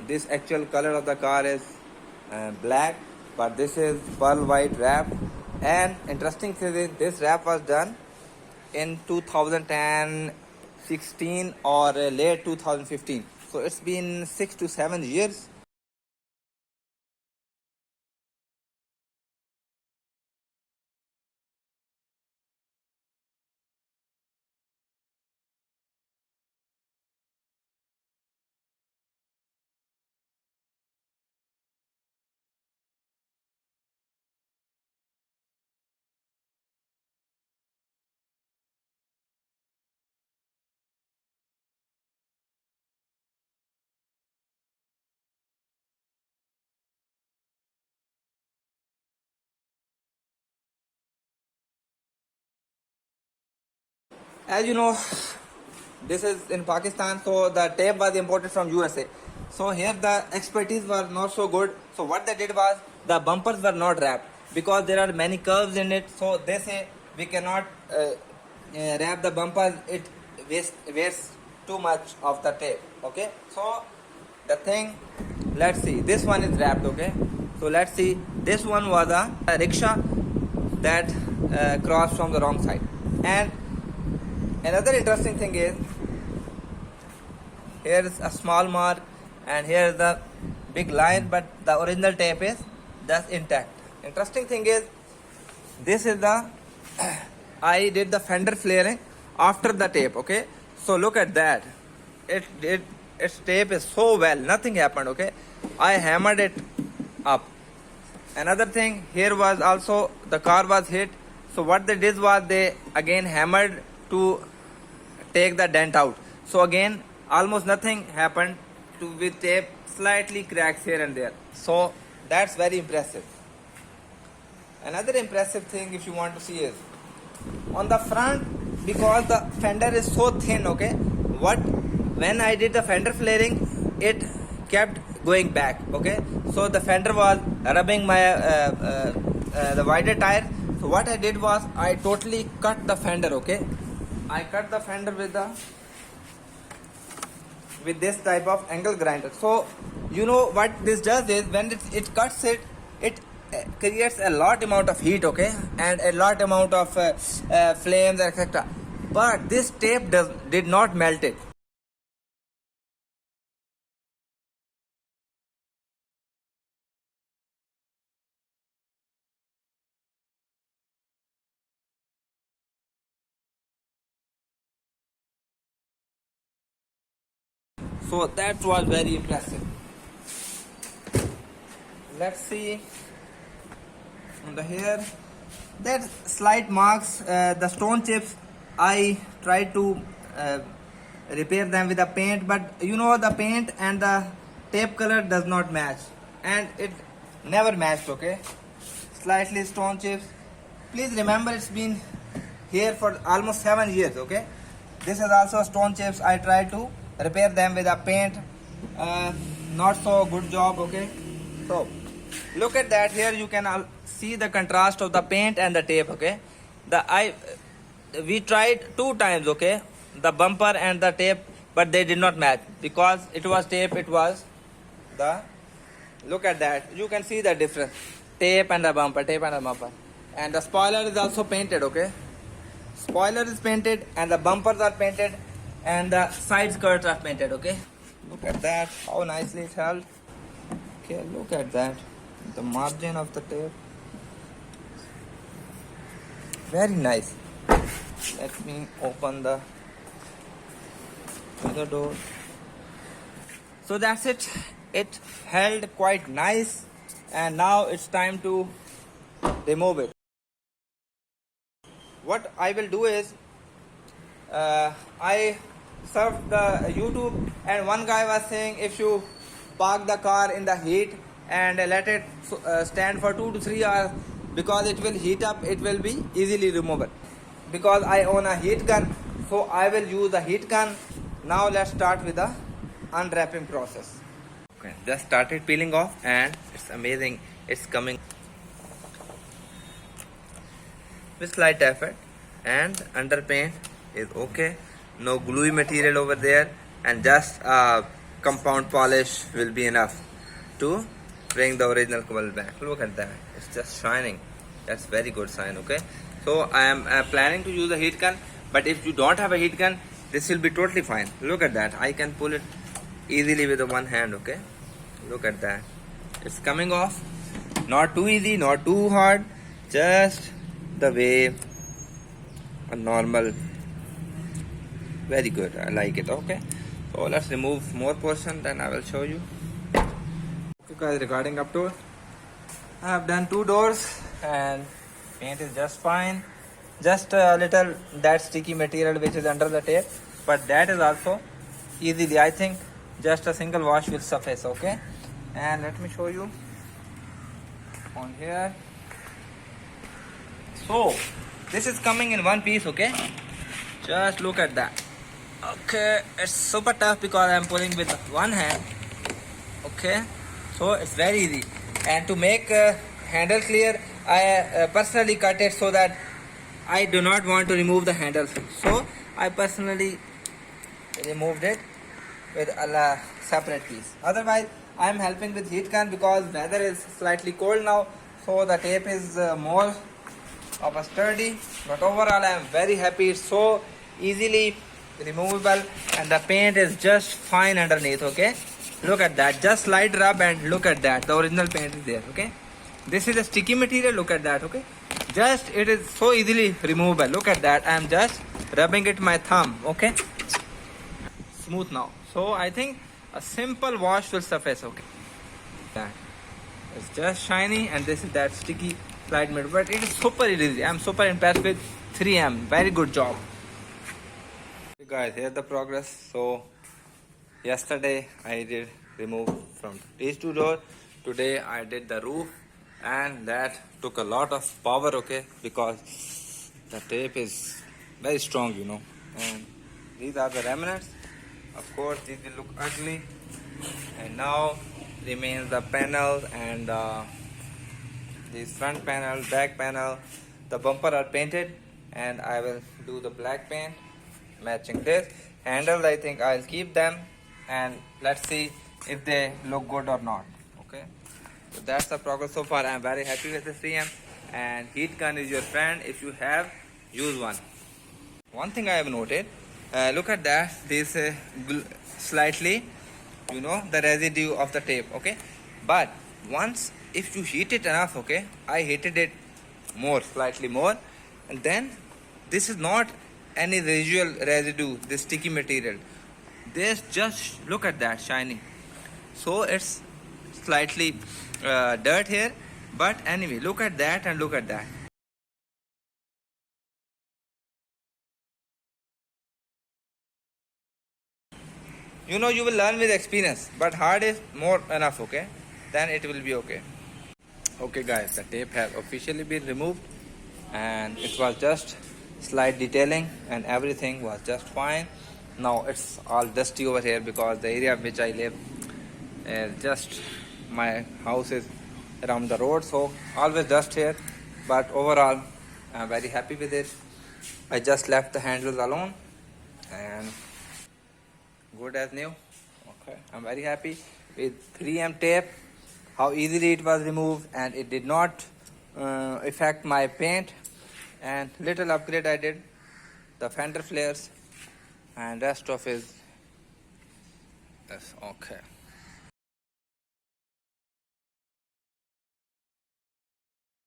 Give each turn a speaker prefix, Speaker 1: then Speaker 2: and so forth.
Speaker 1: this actual color of the car is black, but this is pearl white wrap. And interesting thing is this wrap was done in 2016 or late 2015. So it's been 6 to 7 years. As you know, this is in Pakistan, so the tape was imported from USA. So here the expertise was not so good. So what they did was the bumpers were not wrapped because there are many curves in it. So they say we cannot wrap the bumpers. It wastes too much of the tape. Okay. So the thing, let's see. This one is wrapped. Okay. So let's see. This one was a rickshaw that crossed from the wrong side. And another interesting thing is here is a small mark and here is the big line, but the original tape is just intact. Interesting thing is this is the I did the fender flaring after the tape. Okay, so look at that. Its tape is so well, nothing happened. Okay, I hammered it up. Another thing, here was also the car was hit. So what they did was they again hammered to take the dent out. So again almost nothing happened to with tape, slightly cracks here and there. So that's very impressive. Another impressive thing if you want to see is on the front, because the fender is so thin. Okay, when I did the fender flaring, it kept going back. Okay, so the fender was rubbing my the wider tire. So what I did was I totally cut the fender. Okay, I cut the fender with this type of angle grinder. So you know what this does is when it cuts it, it creates a lot amount of heat. Okay, and a lot amount of flames, etc. But this tape did not melt it. So that was very impressive. Let's see on the hair. That slight marks, the stone chips, I tried to repair them with the paint, but you know the paint and the tape color does not match, and it never matched. Okay, slightly stone chips. Please remember it's been here for almost 7 years. Okay, this is also stone chips. I tried to repair them with a paint, not so good job. Okay, so look at that. Here you can see the contrast of the paint and the tape. Okay, we tried 2 times. Okay, the bumper and the tape, but they did not match because it was tape. It was the, look at that, you can see the difference, tape and the bumper, and the spoiler is also painted. Okay, spoiler is painted and the bumpers are painted and the side skirts are painted. Okay, look at that, how nicely it held. Okay, look at that, the margin of the tape, very nice. Let me open the other door. So that's it. It held quite nice, and now it's time to remove it. What I will do is I surfed the YouTube, and one guy was saying if you park the car in the heat and let it stand for 2 to 3 hours, because it will heat up, it will be easily removable. Because I own a heat gun, so I will use the heat gun. Now let's start with the unwrapping process. Okay, just started peeling off and it's amazing, it's coming with slight effort, and underpaint is okay, no gluey material over there, and just compound polish will be enough to bring the original cover back. Look at that, it's just shining. That's very good sign. Okay, so I am planning to use a heat gun, but if you don't have a heat gun, this will be totally fine. Look at that, I can pull it easily with the one hand. Okay, look at that, it's coming off. Not too easy, not too hard, just the way a normal. Very good, I like it. Okay, so let's remove more portion, then I will show you. Okay guys, regarding up door, I have done 2 doors and paint is just fine. Just a little that sticky material which is under the tape, but that is also easily, I think just a single wash will suffice. Okay, and let me show you on here. So this is coming in one piece. Okay, just look at that. Okay, it's super tough because I'm pulling with one hand. Okay, so it's very easy, and to make handle clear, I personally cut it so that I do not want to remove the handle, so I personally removed it with a separate piece. Otherwise I am helping with heat gun because weather is slightly cold now, so the tape is more of a sturdy, but overall I am very happy. It's so easily removable and the paint is just fine underneath. Okay, look at that, just slight rub and look at that, the original paint is there. Okay, this is a sticky material, look at that. Okay, just it is so easily removable. Look at that, I am just rubbing it my thumb. Okay, smooth now, so I think a simple wash will suffice. Okay, that it's just shiny, and this is that sticky slight material, but it is super easy. I'm super impressed with 3M, very good job. Hey guys, here's the progress. So yesterday I did remove from these 2 doors, today I did the roof, and that took a lot of power. Okay, because the tape is very strong, you know, and these are the remnants. Of course these will look ugly, and now remains the panel and this front panel, back panel. The bumper are painted and I will do the black paint matching this. Handles, I think I'll keep them, and let's see if they look good or not. Okay, so that's the progress so far. I'm very happy with the 3M, and heat gun is your friend. If you have, use one. One thing I have noted, look at that, this slightly, you know, the residue of the tape. Okay, but once if you heat it enough, okay, I heated it more, slightly more, and then this is not any residual residue, this sticky material. This just look at that, shiny. So it's slightly dirt here, but anyway, look at that and look at that. You know, you will learn with experience, but hard is more enough. Okay, then it will be okay. Okay guys, the tape has officially been removed, and it was just slight detailing and everything was just fine. Now it's all dusty over here because the area which I live is just, my house is around the road, so always dust here, but overall I'm very happy with it. I just left the handles alone and good as new. Okay, I'm very happy with 3M tape, how easily it was removed, and it did not affect my paint. And little upgrade I did, the fender flares, and rest of is yes. Okay.